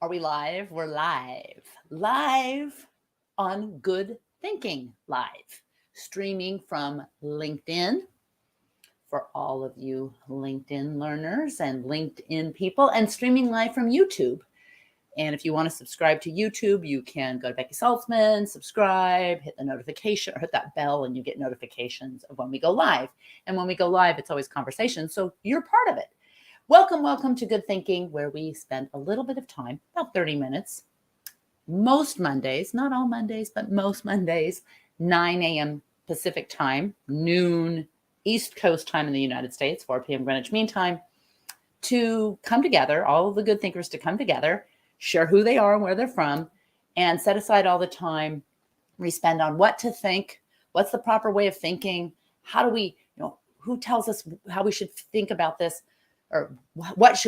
Are we live? We're live. Live on Good Thinking Live. Streaming from LinkedIn for all of you LinkedIn learners and LinkedIn people, and streaming live from YouTube. And if you want to subscribe to YouTube, you can go to Becky Saltzman, subscribe, hit the notification or hit that bell, and you get notifications of when we go live. And when we go live, it's always conversation. So you're part of it. Welcome to Good Thinking, where we spend a little bit of time, about 30 minutes, most Mondays, not all Mondays, but most Mondays, 9 a.m. Pacific time, noon East Coast time in the United States, 4 p.m. Greenwich Mean Time, to come together, all of the good thinkers to come together, share who they are and where they're from, and set aside all the time we spend on what to think, what's the proper way of thinking, how do we, who tells us how we should think about this, or what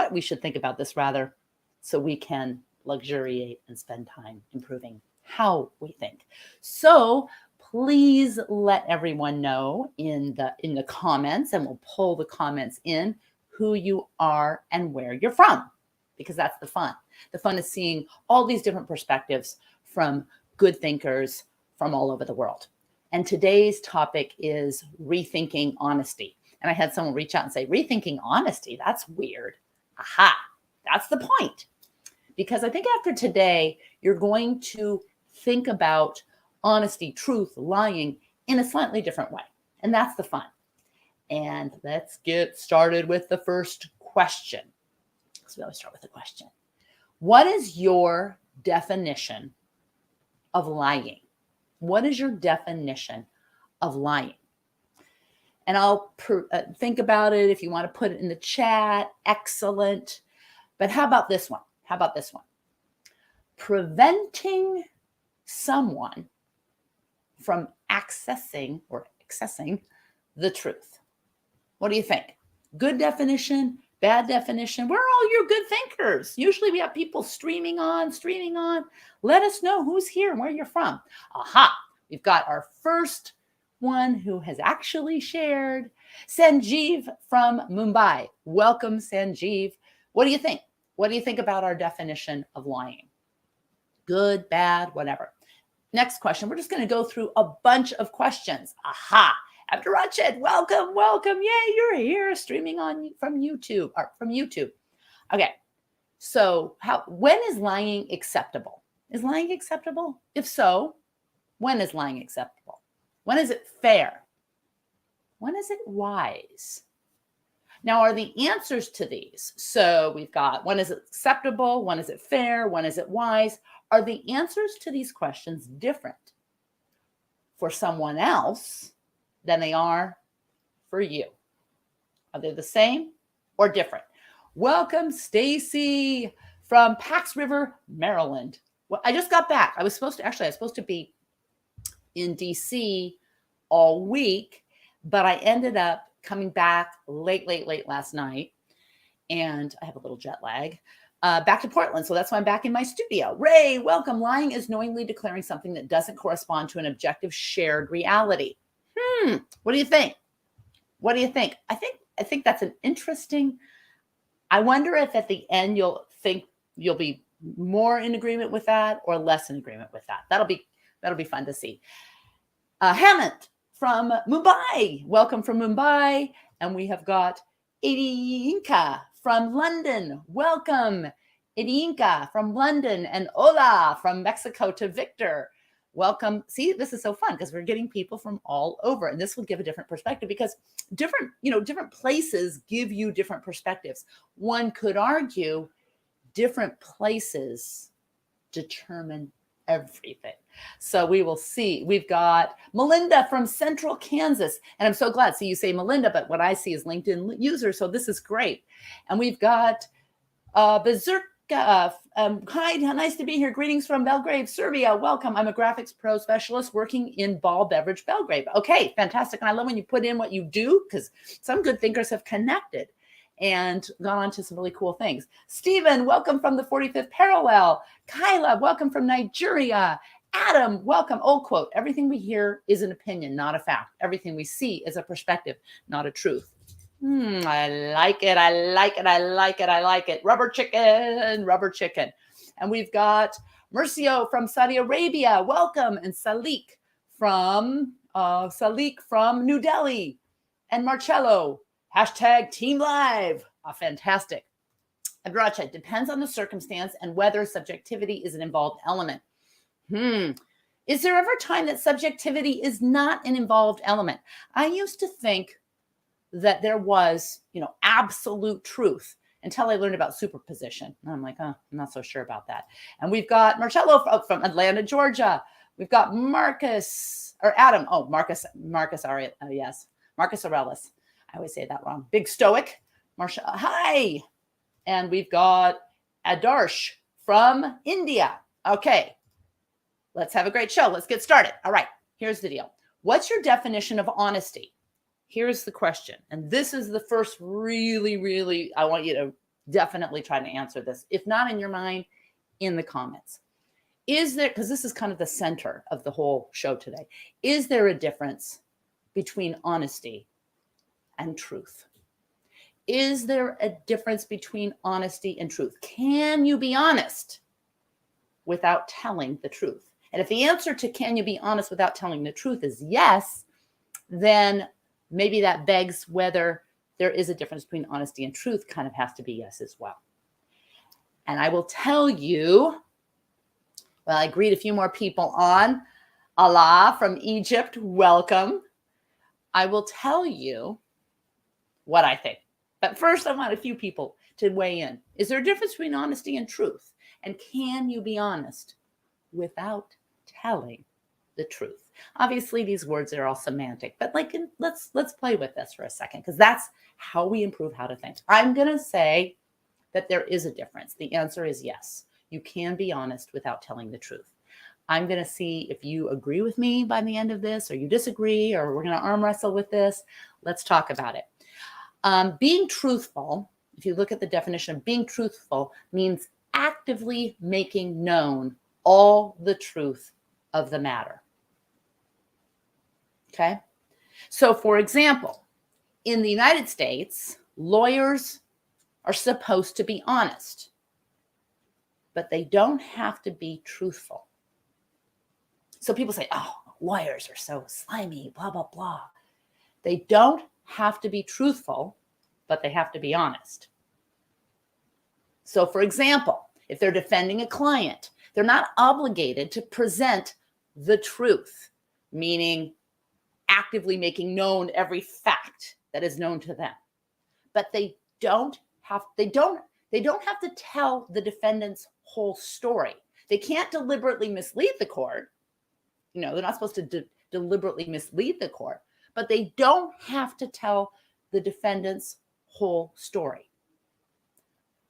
we should think about this rather, so we can luxuriate and spend time improving how we think. So please let everyone know in the comments, and we'll pull the comments in, who you are and where you're from, because that's the fun. The fun is seeing all these different perspectives from good thinkers from all over the world. And today's topic is rethinking honesty. And I had someone reach out and say, rethinking honesty, that's weird. Aha, that's the point. Because I think after today, you're going to think about honesty, truth, lying in a slightly different way. And that's the fun. And let's get started with the first question. So we always start with a question. What is your definition of lying? What is your definition of lying? And I'll think about it. If you want to put it in the chat, excellent. But how about this one? Preventing someone from accessing the truth. What do you think? Good definition, bad definition? Where are all your good thinkers? Usually we have people streaming on. Let us know who's here and where you're from. Aha, we've got our first one who has actually shared. Sanjeev from Mumbai. Welcome, Sanjeev. What do you think? What do you think about our definition of lying? Good, bad, whatever. Next question. We're just going to go through a bunch of questions. Aha. Abdurrashid, welcome. Yay, you're here streaming on from YouTube. Okay. So when is lying acceptable? Is lying acceptable? If so, when is lying acceptable? When is it fair? When is it wise? Now, are the answers to these? So we've got, when is it acceptable? When is it fair? When is it wise? Are the answers to these questions different for someone else than they are for you? Are they the same or different? Welcome, Stacy from Pax River, Maryland. Well, I just got back. I was supposed to be in DC all week, but I ended up coming back late last night, and I have a little jet lag, back to Portland. So that's why I'm back in my studio. Ray, welcome. Lying is knowingly declaring something that doesn't correspond to an objective shared reality. What do you think? I think that's an interesting. I wonder if at the end you'll be more in agreement with that or less in agreement with that. That'll be fun to see. Hammond from Mumbai. Welcome from Mumbai. And we have got Idinka from London. Welcome, Idinka from London. And Ola from Mexico to Victor. Welcome. See, this is so fun because we're getting people from all over. And this will give a different perspective because different places give you different perspectives. One could argue different places determine everything. So we will see. We've got Melinda from Central Kansas. And I'm so glad. See, you say Melinda, but what I see is LinkedIn user. So this is great. And we've got Berserk. Hi, nice to be here. Greetings from Belgrade, Serbia. Welcome. I'm a graphics pro specialist working in Ball Beverage, Belgrade. Okay, fantastic. And I love when you put in what you do because some good thinkers have connected and gone on to some really cool things. Stephen, welcome from the 45th parallel. Kyla, welcome from Nigeria. Adam, welcome. Old quote, everything we hear is an opinion, not a fact. Everything we see is a perspective, not a truth. I like it. I like it. I like it. I like it. Rubber chicken, rubber chicken. And we've got Mercio from Saudi Arabia. Welcome. And Salik from New Delhi. And Marcello, hashtag Team Live. Fantastic. Abracha, depends on the circumstance and whether subjectivity is an involved element. Is there ever a time that subjectivity is not an involved element? I used to think that there was, absolute truth until I learned about superposition. And I'm like, I'm not so sure about that. And we've got Marcello from Atlanta, Georgia. We've got Marcus or Adam. Oh, Marcus yes. Marcus Aurelius. I always say that wrong. Big Stoic. Marcia, hi. And we've got Adarsh from India. Okay. Let's have a great show. Let's get started. All right. Here's the deal. What's your definition of honesty? Here's the question. And this is the first really, I want you to definitely try to answer this. If not in your mind, in the comments. Is there, because this is kind of the center of the whole show today, is there a difference between honesty and truth? Is there a difference between honesty and truth? Can you be honest without telling the truth? And if the answer to can you be honest without telling the truth is yes, then maybe that begs whether there is a difference between honesty and truth kind of has to be yes as well. And I will tell you, well, I greet a few more people on. Allah from Egypt, welcome. I will tell you what I think. But first, I want a few people to weigh in. Is there a difference between honesty and truth? And can you be honest without telling the truth? Obviously, these words are all semantic, but let's play with this for a second, because that's how we improve how to think. I'm going to say that there is a difference. The answer is yes. You can be honest without telling the truth. I'm going to see if you agree with me by the end of this, or you disagree, or we're going to arm wrestle with this. Let's talk about it. Being truthful, if you look at the definition of being truthful, means actively making known all the truth of the matter. Okay? So, for example, in the United States, lawyers are supposed to be honest, but they don't have to be truthful. So people say, oh, lawyers are so slimy, blah, blah, blah. They don't have to be truthful, but they have to be honest. So, for example, if they're defending a client, they're not obligated to present the truth, meaning actively making known every fact that is known to them. But they don't have to tell the defendant's whole story. They can't deliberately mislead the court. They're not supposed to deliberately mislead the court, but they don't have to tell the defendant's whole story.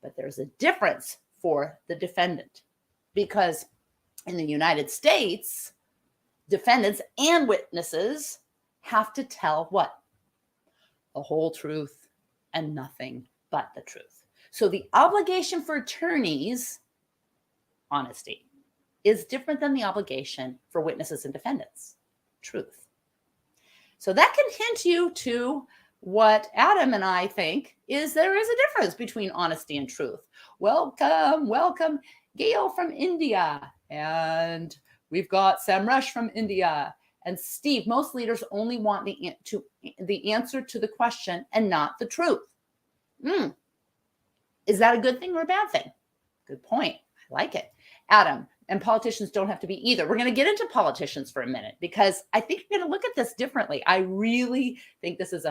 But there's a difference for the defendant, because in the United States, defendants and witnesses have to tell what? The whole truth and nothing but the truth. So the obligation for attorneys, honesty, is different than the obligation for witnesses and defendants, truth. So that can hint you to what Adam and I think is there is a difference between honesty and truth. Welcome, Gail from India. And we've got Samresh from India. And Steve, most leaders only want the answer to the question and not the truth. Is that a good thing or a bad thing? Good point. I like it. Adam, and politicians don't have to be either. We're going to get into politicians for a minute, because I think you're going to look at this differently. I really think this is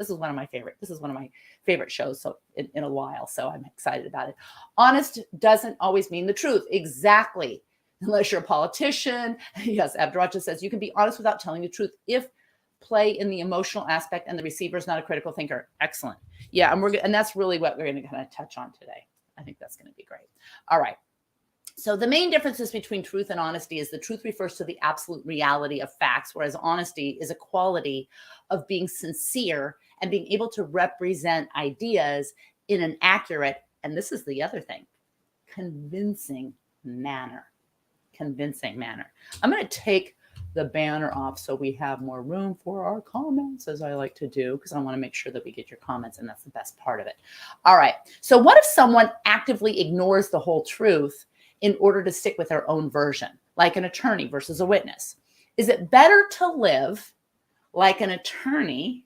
one of my favorite shows so in a while. So I'm excited about it. Honest doesn't always mean the truth. Exactly. Unless you're a politician. Yes, Abdurrahman says you can be honest without telling the truth if play in the emotional aspect and the receiver is not a critical thinker. Excellent. Yeah, and that's really what we're going to kind of touch on today. I think that's going to be great. All right. So the main differences between truth and honesty is the truth refers to the absolute reality of facts, whereas honesty is a quality of being sincere and being able to represent ideas in an accurate, and this is the other thing, convincing manner. I'm going to take the banner off so we have more room for our comments, as I like to do, because I want to make sure that we get your comments, and that's the best part of it. All right. So what if someone actively ignores the whole truth in order to stick with their own version, like an attorney versus a witness? Is it better to live like an attorney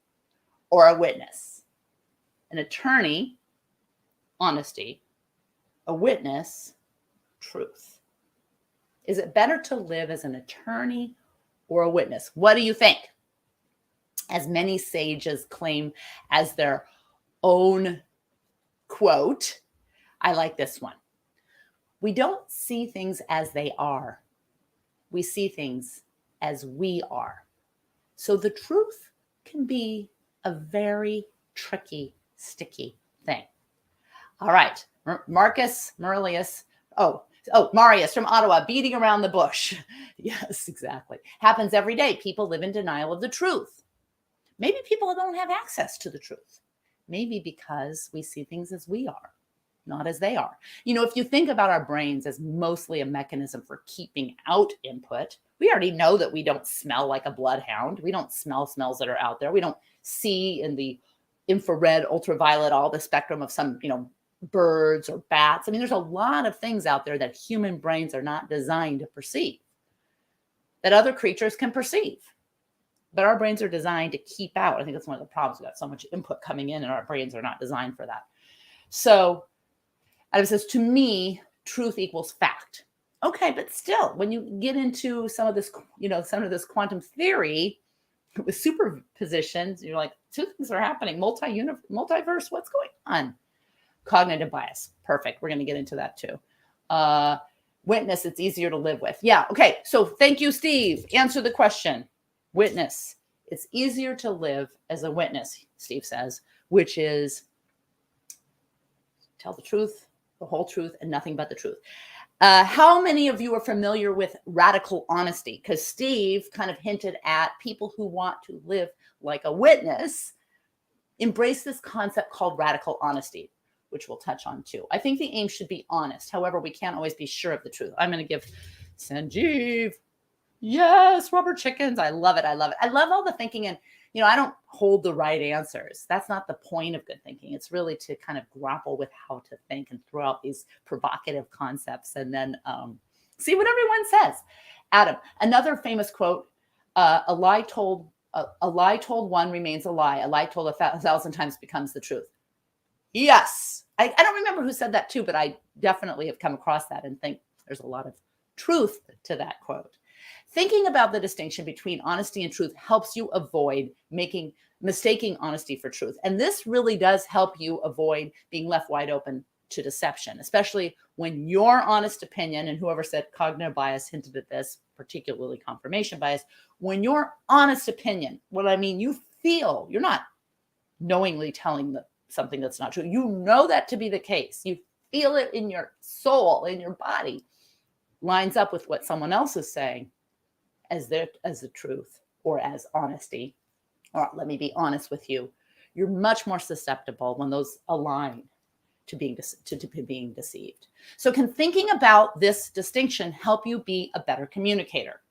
or a witness? An attorney, honesty; a witness, truth. Is it better to live as an attorney or a witness? What do you think? As many sages claim as their own quote, I like this one. We don't see things as they are. We see things as we are. So the truth can be a very tricky, sticky thing. All right. Marius from Ottawa, beating around the bush. Yes, exactly. Happens every day. People live in denial of the truth. Maybe people don't have access to the truth. Maybe because we see things as we are, not as they are. If you think about our brains as mostly a mechanism for keeping out input, we already know that we don't smell like a bloodhound. We don't smell smells that are out there. We don't see in the infrared, ultraviolet, all the spectrum of some, birds or bats. I mean, there's a lot of things out there that human brains are not designed to perceive, that other creatures can perceive. But our brains are designed to keep out. I think that's one of the problems. We've got so much input coming in, and our brains are not designed for that. So Adam says, to me, truth equals fact. Okay, but still, when you get into some of this, some of this quantum theory with superpositions, you're like, two things are happening. Multiverse, what's going on? Cognitive bias. Perfect. We're going to get into that too. Witness, it's easier to live with. Yeah. Okay. So thank you, Steve. Answer the question. Witness, it's easier to live as a witness, Steve says, which is tell the truth, the whole truth, and nothing but the truth. How many of you are familiar with radical honesty? Because Steve kind of hinted at people who want to live like a witness embrace this concept called radical honesty, which we'll touch on too. I think the aim should be honest. However, we can't always be sure of the truth. I'm going to give Sanjeev. Yes, rubber chickens. I love it. I love it. I love all the thinking. And, I don't hold the right answers. That's not the point of good thinking. It's really to kind of grapple with how to think and throw out these provocative concepts and then see what everyone says. Adam, another famous quote, a lie told one remains a lie. A lie told 1,000 times becomes the truth. Yes. I don't remember who said that too, but I definitely have come across that and think there's a lot of truth to that quote. Thinking about the distinction between honesty and truth helps you avoid mistaking honesty for truth. And this really does help you avoid being left wide open to deception, especially when your honest opinion, and whoever said cognitive bias hinted at this, particularly confirmation bias, when your honest opinion, what I mean, you feel, you're not knowingly telling something that's not true. You know that to be the case. You feel it in your soul, in your body, lines up with what someone else is saying as the truth or as honesty, or let me be honest with you, you're much more susceptible when those align to being deceived. So can thinking about this distinction help you be a better communicator?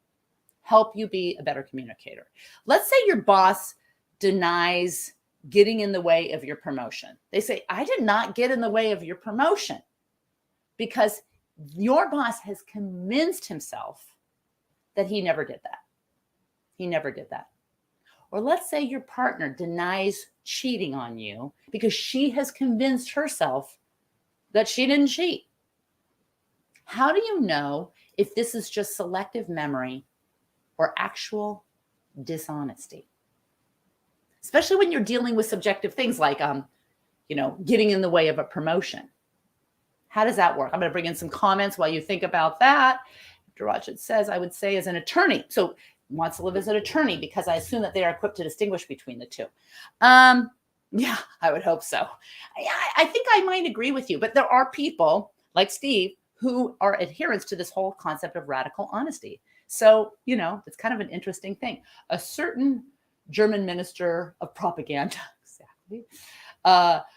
Let's say your boss denies getting in the way of your promotion. They say, I did not get in the way of your promotion, because your boss has convinced himself that he never did that. Or let's say your partner denies cheating on you because she has convinced herself that she didn't cheat. How do you know if this is just selective memory or actual dishonesty? Especially when you're dealing with subjective things like, getting in the way of a promotion. How does that work? I'm going to bring in some comments while you think about that. Rajat says, I would say as an attorney. So wants to live as an attorney because I assume that they are equipped to distinguish between the two. Yeah, I would hope so. I think I might agree with you, but there are people like Steve who are adherents to this whole concept of radical honesty. So, it's kind of an interesting thing. A certain German minister of propaganda, exactly.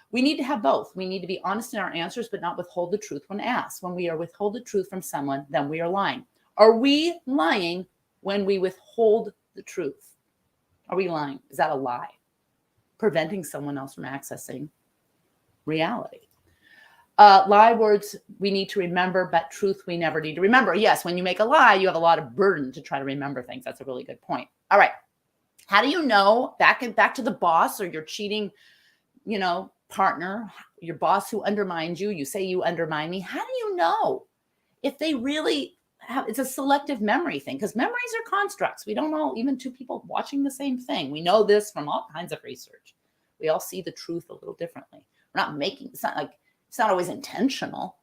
We need to have both. We need to be honest in our answers, but not withhold the truth when asked. When we are withhold the truth from someone, then we are lying. Are we lying when we withhold the truth? Are we lying? Is that a lie? Preventing someone else from accessing reality. Lie words we need to remember, but truth we never need to remember. Yes, when you make a lie, you have a lot of burden to try to remember things. That's a really good point. All right. How do you know, back to the boss or your cheating, partner, your boss who undermines you, you say you undermine me. How do you know if they really have, it's a selective memory thing, because memories are constructs. We don't know, even two people watching the same thing. We know this from all kinds of research. We all see the truth a little differently. We're not making, it's not always intentional.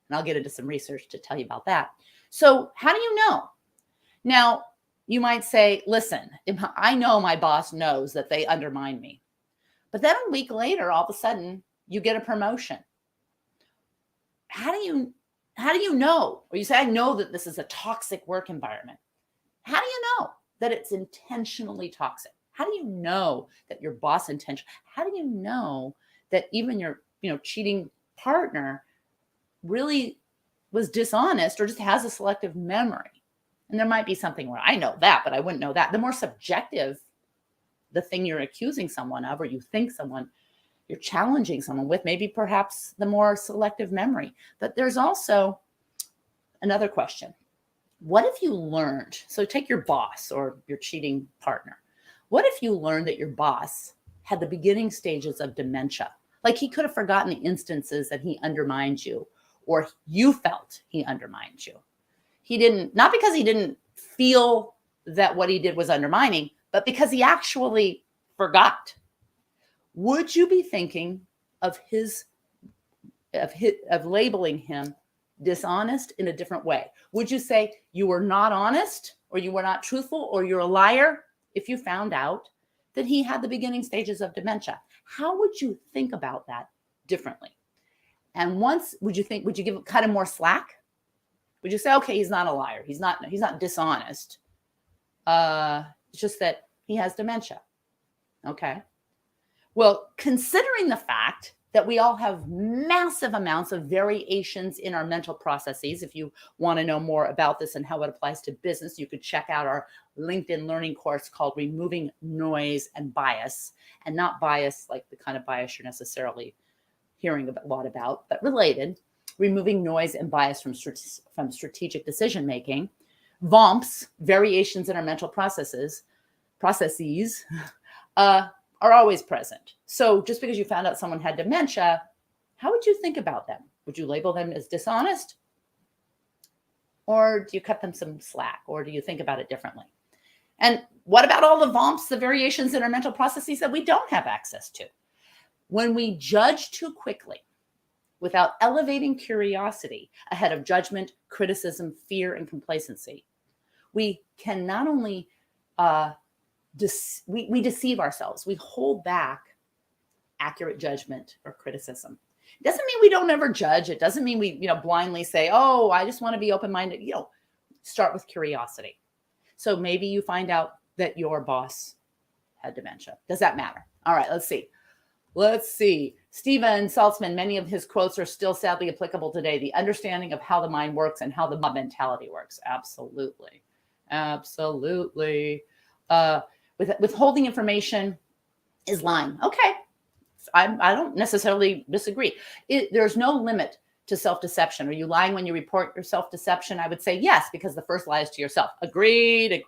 And I'll get into some research to tell you about that. So how do you know? Now, you might say, listen, I know my boss knows that they undermine me. But then a week later, all of a sudden, you get a promotion. How do you know? Or you say, I know that this is a toxic work environment. How do you know that it's intentionally toxic? How do you know that your boss how do you know that even your, cheating partner really was dishonest or just has a selective memory? And there might be something where I know that, but I wouldn't know that. The more subjective the thing you're accusing someone of, or you think you're challenging someone with, maybe perhaps the more selective memory. But there's also another question. What if you learned, so take your boss or your cheating partner. What if you learned that your boss had the beginning stages of dementia? Like he could have forgotten the instances that he undermined you, or you felt he undermined you. He didn't, not because he didn't feel that what he did was undermining, but because he actually forgot. Would you be thinking of labeling him dishonest in a different way? Would you say you were not honest, or you were not truthful, or you're a liar if you found out that he had the beginning stages of dementia? How would you think about that differently? And would you cut him more slack? Would you say, okay, he's not a liar. He's not dishonest. It's just that he has dementia. Okay. Well, considering the fact that we all have massive amounts of variations in our mental processes, if you want to know more about this and how it applies to business, you could check out our LinkedIn learning course called Removing Noise and Bias. And not bias like the kind of bias you're necessarily hearing a lot about, but related. Removing noise and bias from strategic decision making. VOMPs, variations in our mental processes, are always present. So just because you found out someone had dementia, how would you think about them? Would you label them as dishonest? Or do you cut them some slack? Or do you think about it differently? And what about all the VOMPs, the variations in our mental processes that we don't have access to? When we judge too quickly, without elevating curiosity ahead of judgment, criticism, fear, and complacency, we can not only we deceive ourselves. We hold back accurate judgment or criticism. It doesn't mean we don't ever judge. It doesn't mean we blindly say, oh, I just want to be open-minded. Start with curiosity. So maybe you find out that your boss had dementia. Does that matter? All right, let's see. Stephen Saltzman, many of his quotes are still sadly applicable today. The understanding of how the mind works and how the mob mentality works. Absolutely. Withholding information is lying. Okay. I don't necessarily disagree. There's no limit to self-deception. Are you lying when you report your self-deception? I would say yes, because the first lie is to yourself. Agreed.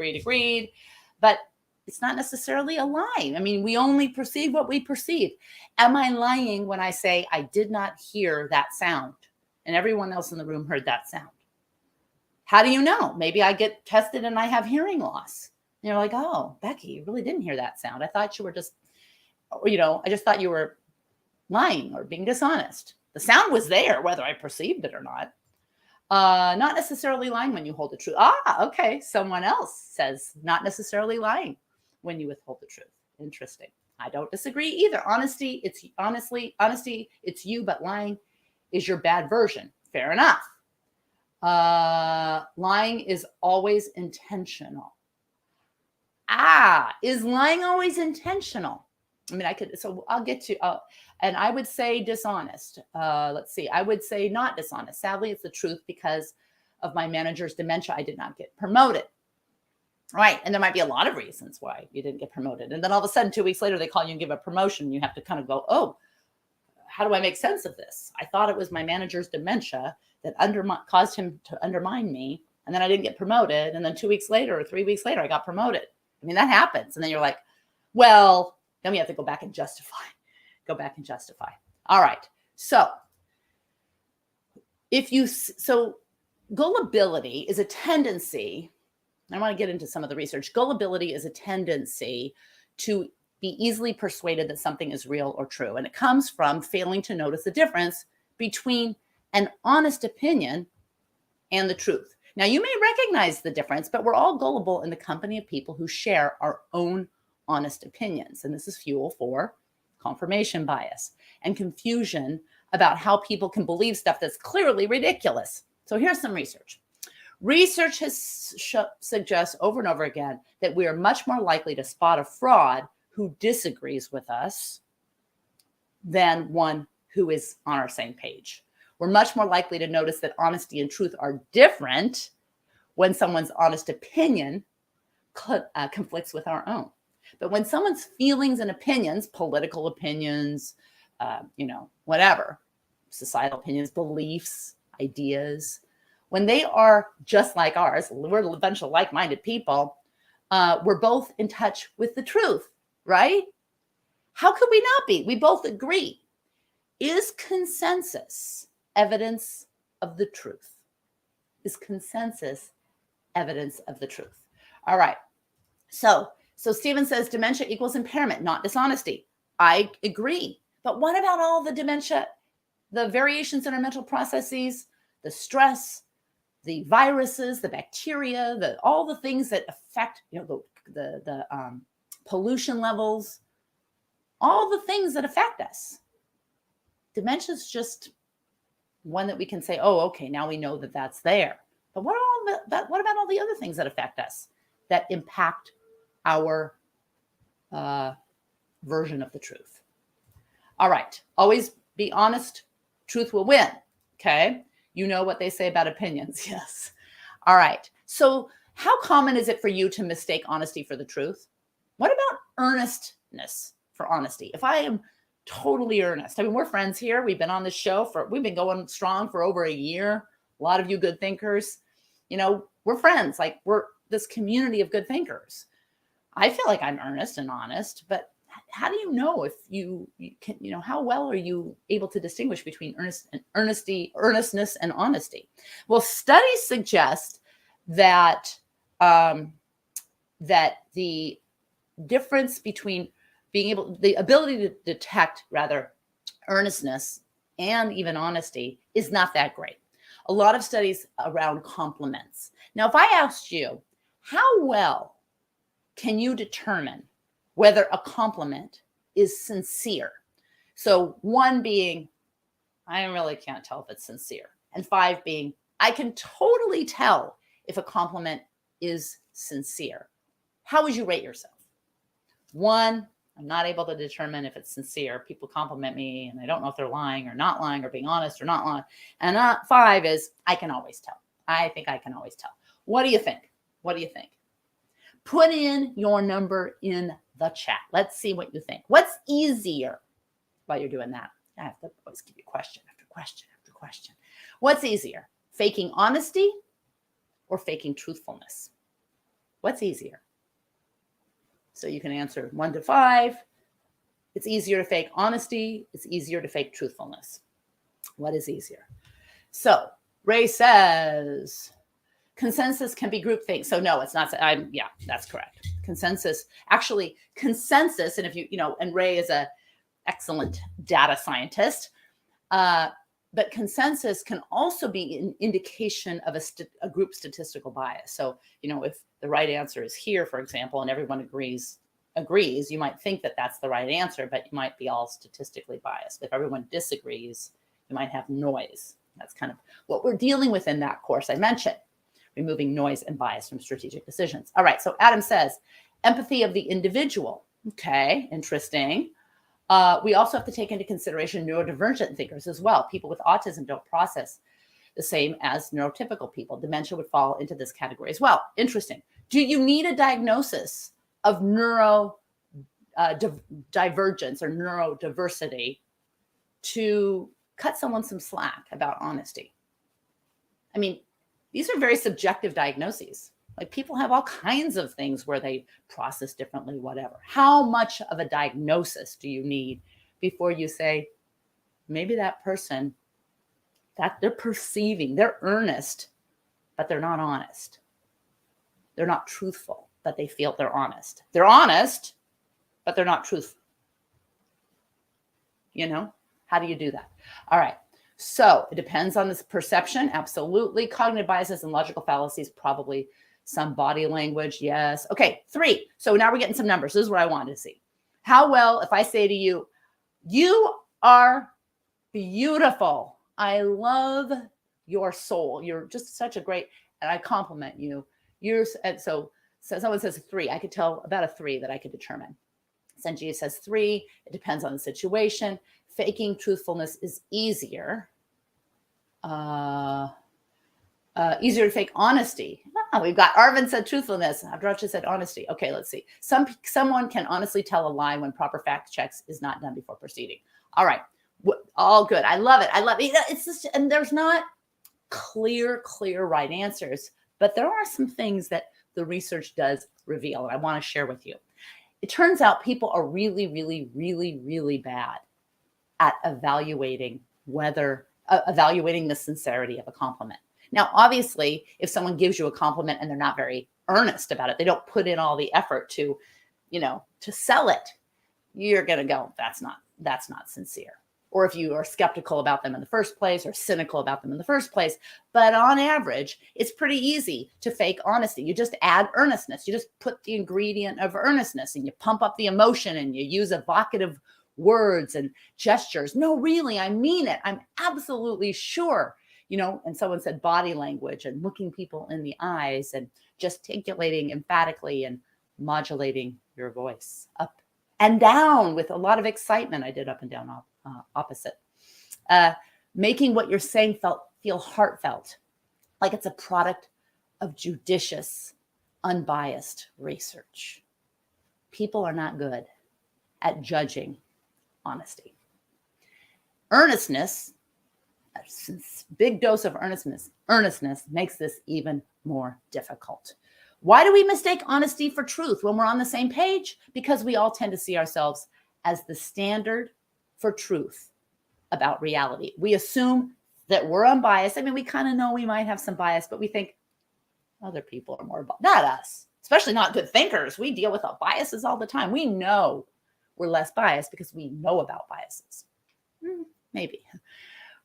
But it's not necessarily a lie. I mean, we only perceive what we perceive. Am I lying when I say I did not hear that sound and everyone else in the room heard that sound? How do you know? Maybe I get tested and I have hearing loss. And you're like, oh, Becky, you really didn't hear that sound. I thought you were just, I just thought you were lying or being dishonest. The sound was there, whether I perceived it or not. Not necessarily lying when you hold the truth. Okay. Someone else says not necessarily lying when you withhold the truth. Interesting. I don't disagree either. Honesty, it's you, but lying is your bad version. Fair enough. Lying is always intentional. Is lying always intentional? I mean, I'll get to, and I would say dishonest. Let's see. I would say not dishonest. Sadly, it's the truth. Because of my manager's dementia, I did not get promoted. Right. And there might be a lot of reasons why you didn't get promoted. And then all of a sudden, 2 weeks later, they call you and give a promotion. You have to kind of go, oh, how do I make sense of this? I thought it was my manager's dementia that caused him to undermine me. And then I didn't get promoted. And then 2 weeks later or 3 weeks later, I got promoted. I mean, that happens. And then you're like, well, then we have to go back and justify. All right. So gullibility is a tendency. I want to get into some of the research. Gullibility is a tendency to be easily persuaded that something is real or true. And it comes from failing to notice the difference between an honest opinion and the truth. Now, you may recognize the difference, but we're all gullible in the company of people who share our own honest opinions. And this is fuel for confirmation bias and confusion about how people can believe stuff that's clearly ridiculous. So here's some research. Research has suggests over and over again that we are much more likely to spot a fraud who disagrees with us than one who is on our same page. We're much more likely to notice that honesty and truth are different when someone's honest opinion conflicts with our own. But when someone's feelings and opinions, political opinions, whatever, societal opinions, beliefs, ideas, when they are just like ours, we're a bunch of like-minded people, we're both in touch with the truth, right? How could we not be? We both agree. Is consensus evidence of the truth? Is consensus evidence of the truth? All right. So Stephen says dementia equals impairment, not dishonesty. I agree. But what about all the dementia, the variations in our mental processes, the stress, the viruses, the bacteria, all the things that affect, the pollution levels, all the things that affect us. Dementia is just one that we can say, oh, okay, now we know that that's there. But what about all the other things that affect us, that impact our version of the truth? All right, always be honest. Truth will win. Okay. You know what they say about opinions. Yes. All right. So how common is it for you to mistake honesty for the truth? What about earnestness for honesty? If I am totally earnest, I mean, we're friends here. We've been on this show we've been going strong for over a year. A lot of you good thinkers, we're friends. Like, we're this community of good thinkers. I feel like I'm earnest and honest, but how do you know if you can, how well are you able to distinguish between earnestness and honesty? Well, studies suggest that that the difference between the ability to detect earnestness and even honesty is not that great. A lot of studies around compliments. Now, if I asked you, how well can you determine whether a compliment is sincere? So 1 being, I really can't tell if it's sincere. And 5 being, I can totally tell if a compliment is sincere. How would you rate yourself? 1, I'm not able to determine if it's sincere. People compliment me and I don't know if they're lying or not lying or being honest or not lying. And 5 is, I can always tell. I think I can always tell. What do you think? Put in your number in the chat. Let's see what you think. What's easier while you're doing that? I have to always give you question after question after question. What's easier, faking honesty or faking truthfulness? What's easier? So you can answer 1 to 5. It's easier to fake honesty. It's easier to fake truthfulness. What is easier? So Ray says, consensus can be groupthink. So no, it's not. Yeah, that's correct. Consensus, and if and Ray is an excellent data scientist, but consensus can also be an indication of a group statistical bias. So, if the right answer is here, for example, and everyone agrees, you might think that that's the right answer, but you might be all statistically biased. If everyone disagrees, you might have noise. That's kind of what we're dealing with in that course I mentioned. Removing noise and bias from strategic decisions. All right, so Adam says, empathy of the individual. Okay, interesting. We also have to take into consideration neurodivergent thinkers as well. People with autism don't process the same as neurotypical people. Dementia would fall into this category as well. Interesting. Do you need a diagnosis of divergence or neurodiversity to cut someone some slack about honesty? I mean, these are very subjective diagnoses. Like people have all kinds of things where they process differently, whatever. How much of a diagnosis do you need before you say, maybe that person, that they're perceiving, they're earnest, but they're not honest. They're not truthful, but they feel they're honest. They're honest, but they're not truthful. You know, how do you do that? All right. So it depends on this perception. Absolutely. Cognitive biases and logical fallacies, probably some body language. Yes. Okay. 3. So now we're getting some numbers. This is what I wanted to see. How well, if I say to you, you are beautiful. I love your soul. You're just such a great, and I compliment you. And so someone says 3. I could tell about a 3 that I could determine. Sanjeev says 3. It depends on the situation. Faking truthfulness is easier. Easier to fake honesty. Oh, we've got Arvind said truthfulness. Abdracha said honesty. Okay, let's see. Someone can honestly tell a lie when proper fact checks is not done before proceeding. All right, all good. I love it. I love it. It's just, and there's not clear right answers, but there are some things that the research does reveal, and I want to share with you. It turns out people are really bad at evaluating the sincerity of a compliment. Now, obviously, if someone gives you a compliment and they're not very earnest about it, they don't put in all the effort to sell it, you're going to go, that's not sincere. Or if you are skeptical about them in the first place or cynical about them in the first place. But on average, it's pretty easy to fake honesty. You just add earnestness. You just put the ingredient of earnestness and you pump up the emotion and you use evocative words and gestures. No, really, I mean it. I'm absolutely sure. And someone said body language and looking people in the eyes and gesticulating emphatically and modulating your voice up and down with a lot of excitement. I did up and down opposite. Making what you're saying feel heartfelt, like it's a product of judicious, unbiased research. People are not good at judging honesty. Earnestness, a big dose of earnestness makes this even more difficult. Why do we mistake honesty for truth when we're on the same page? Because we all tend to see ourselves as the standard for truth about reality. We assume that we're unbiased. I mean, we kind of know we might have some bias, but we think other people are more biased. Not us, especially not good thinkers. We deal with our biases all the time. We know we're less biased because we know about biases. Maybe.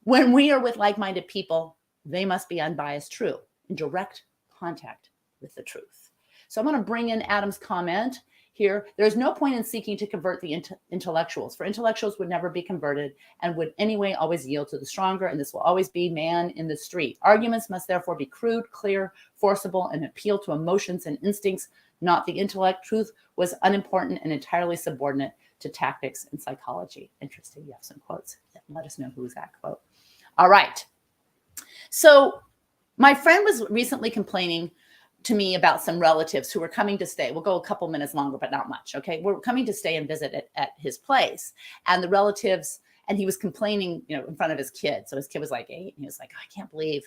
When we are with like-minded people, they must be unbiased, true, in direct contact with the truth. So I'm going to bring in Adam's comment here. There's no point in seeking to convert the intellectuals, for intellectuals would never be converted and would anyway always yield to the stronger, and this will always be man in the street. Arguments must therefore be crude, clear, forcible, and appeal to emotions and instincts, not the intellect. Truth was unimportant and entirely subordinate to tactics and psychology. Interesting. You have some quotes. Let us know who's that quote. All right. So my friend was recently complaining to me about some relatives who were coming to stay. We'll go a couple minutes longer, but not much. Okay. We're coming to stay and visit at his place. And the relatives, and he was complaining, in front of his kid. So his kid was like 8. And he was like, I can't believe,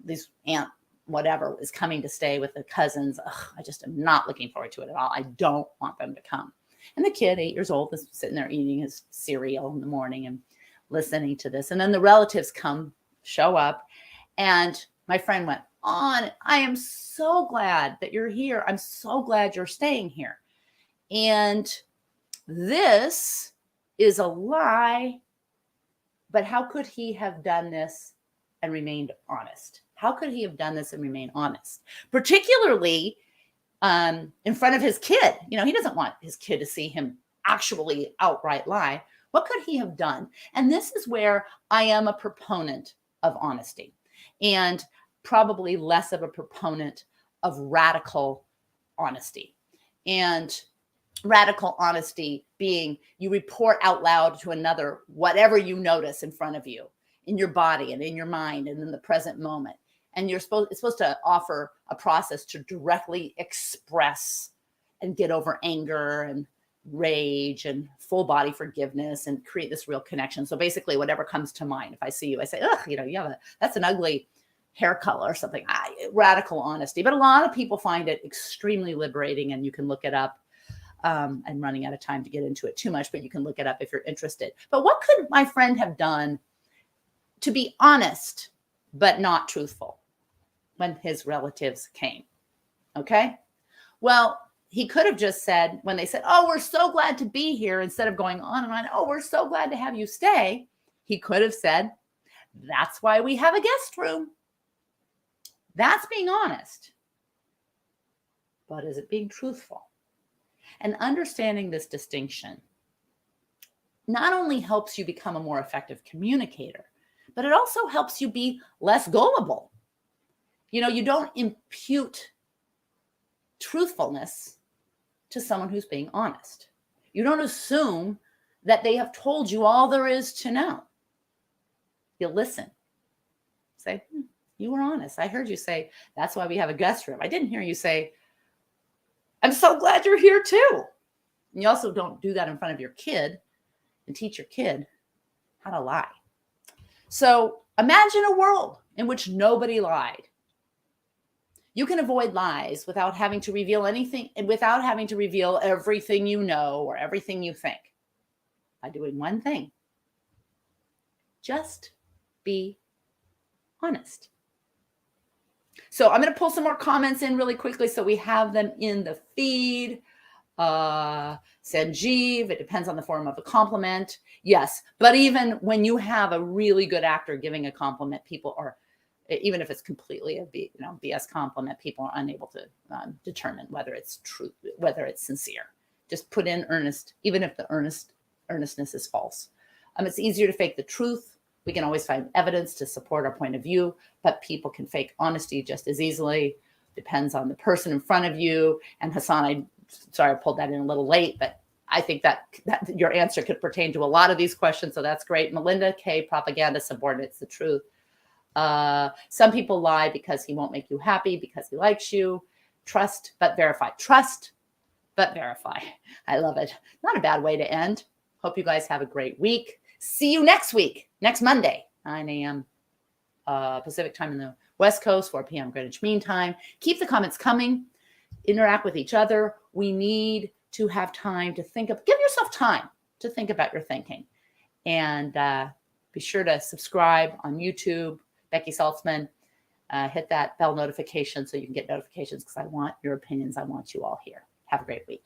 these aunt whatever is coming to stay with the cousins. Ugh, I just am not looking forward to it at all. I don't want them to come. And the kid, 8 years old, is sitting there eating his cereal in the morning and listening to this. And then the relatives show up. And my friend went on, I am so glad that you're here. I'm so glad you're staying here. And this is a lie. But how could he have done this and remained honest? How could he have done this and remained honest? Particularly in front of his kid. He doesn't want his kid to see him actually outright lie. What could he have done? And this is where I am a proponent of honesty and probably less of a proponent of radical honesty. And radical honesty being you report out loud to another whatever you notice in front of you, in your body and in your mind and in the present moment. And it's supposed to offer a process to directly express and get over anger and rage and full body forgiveness and create this real connection. So basically, whatever comes to mind, if I see you, I say, ugh, that's an ugly hair color or something. Radical honesty. But a lot of people find it extremely liberating, and you can look it up. I'm running out of time to get into it too much, but you can look it up if you're interested. But what could my friend have done to be honest but not truthful when his relatives came? Okay. Well, he could have just said, when they said, oh, we're so glad to be here, instead of going on and on, oh, we're so glad to have you stay, he could have said, that's why we have a guest room. That's being honest. But is it being truthful? And understanding this distinction not only helps you become a more effective communicator, but it also helps you be less gullible. You don't impute truthfulness to someone who's being honest. You don't assume that they have told you all there is to know. You listen. Say, you were honest. I heard you say, that's why we have a guest room. I didn't hear you say, I'm so glad you're here too. And you also don't do that in front of your kid and teach your kid how to lie. So imagine a world in which nobody lied. You can avoid lies without having to reveal anything, and without having to reveal everything you know or everything you think, by doing one thing. Just be honest. So I'm going to pull some more comments in really quickly so we have them in the feed. Sanjeev, it depends on the form of a compliment. Yes, but even when you have a really good actor giving a compliment, people are, even if it's completely a BS compliment, people are unable to determine whether it's true, whether it's sincere. Just put in earnest, even if the earnestness is false. It's easier to fake the truth. We can always find evidence to support our point of view, but people can fake honesty just as easily. Depends on the person in front of you. And Hassan, I pulled that in a little late, but I think that your answer could pertain to a lot of these questions. So that's great. Melinda K, propaganda subordinates the truth. Some people lie because he won't make you happy, because he likes you. Trust, but verify. Trust, but verify. I love it. Not a bad way to end. Hope you guys have a great week. See you next week, next Monday, 9 a.m. Pacific time in the West Coast, 4 p.m. Greenwich Mean Time. Keep the comments coming. Interact with each other. We need to have time to think of, give yourself time to think about your thinking. And be sure to subscribe on YouTube, Becky Saltzman. Hit that bell notification so you can get notifications, because I want your opinions. I want you all here. Have a great week.